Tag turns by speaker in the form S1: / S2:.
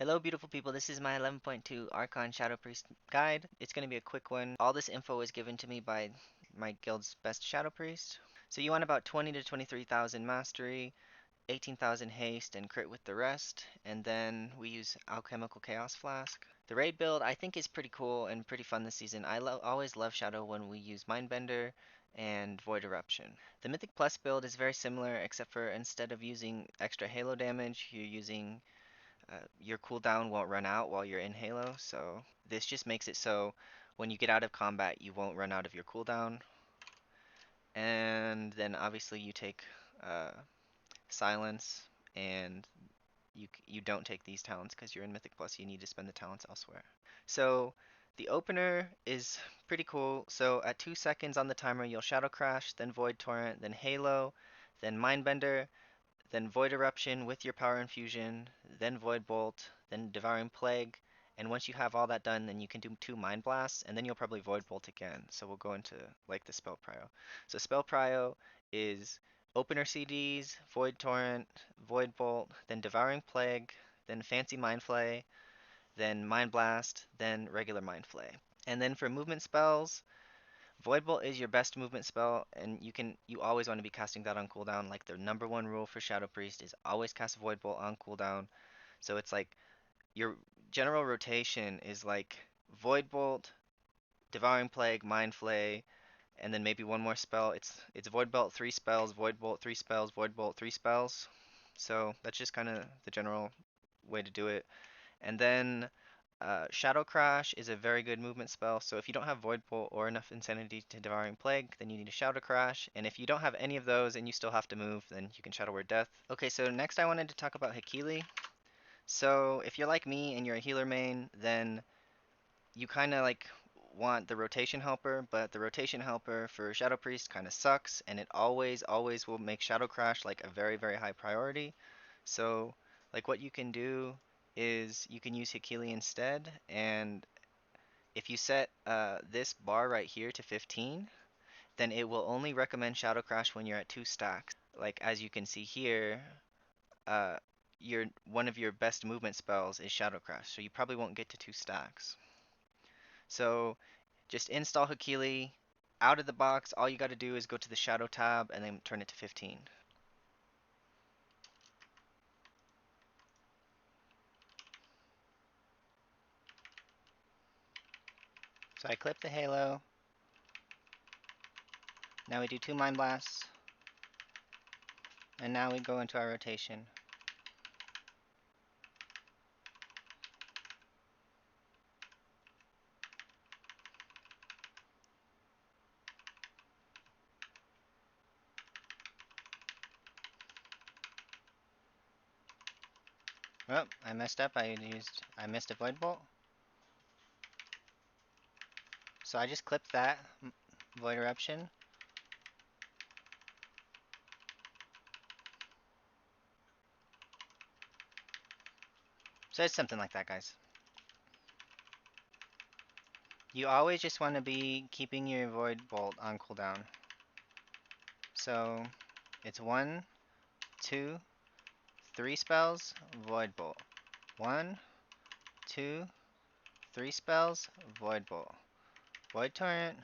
S1: Hello beautiful people, this is my 11.2 Archon Shadow Priest guide. It's going to be a quick one. All this info was given to me by my guild's best Shadow Priest. So you want about 20 to 23,000 mastery, 18,000 haste, and crit with the rest. And then we use Alchemical Chaos Flask. The raid build I think is pretty cool and pretty fun this season. Always love Shadow when we use Mindbender and Void Eruption. The Mythic Plus build is very similar except for instead of using extra halo damage, you're using your cooldown won't run out while you're in Halo, so this just makes it so when you get out of combat, you won't run out of your cooldown. And then obviously you take uh, Silence, and you don't take these talents because you're in Mythic Plus. You need to spend the talents elsewhere. So the opener is pretty cool. So at 2 seconds on the timer, you'll Shadow Crash, then Void Torrent, then Halo, then Mindbender, then Void Eruption with your Power Infusion, then Void Bolt, then Devouring Plague, and once you have all that done, then you can do 2 Mind Blasts, and then you'll probably Void Bolt again. So we'll go into like the Spell Prio. So Spell Prio is Opener CDs, Void Torrent, Void Bolt, then Devouring Plague, then Fancy Mind Flay, then Mind Blast, then regular Mind Flay. And then for movement spells, Void Bolt is your best movement spell, and you always want to be casting that on cooldown. Like the number one rule for Shadow Priest is always cast Void Bolt on cooldown. So it's like your general rotation is like Void Bolt, Devouring Plague, Mind Flay, and then maybe one more spell. It's Void Bolt 3 spells, Void Bolt 3 spells, Void Bolt 3 spells. So that's just kind of the general way to do it. And then Shadow Crash is a very good movement spell, so if you don't have Void Bolt or enough Insanity to Devouring Plague, then you need a Shadow Crash, and if you don't have any of those and you still have to move, then you can Shadow Word Death. Okay, so next I wanted to talk about hekili. So if you're like me and you're a healer main, then you kind of like want the rotation helper, but the rotation helper for Shadow Priest kind of sucks, and it always will make Shadow Crash like a very high priority. So like what you can do is you can use hekili instead, and if you set this bar right here to 15, then it will only recommend Shadow Crash when you're at 2 stacks. Like as you can see here, uh, one of your best movement spells is Shadow Crash, so you probably won't get to 2 stacks. So just install hekili out of the box. All you got to do is go to the Shadow tab and then turn it to 15. So I clip the Halo. Now we do 2 Mind Blasts. And now we go into our rotation. Oh, I messed up. I missed a Void Bolt. So I just clipped that Void Eruption. So it's something like that, guys. You always just want to be keeping your Void Bolt on cooldown. So it's 1, 2, 3 spells, Void Bolt. 1, 2, 3 spells, Void Bolt. Void Torrent,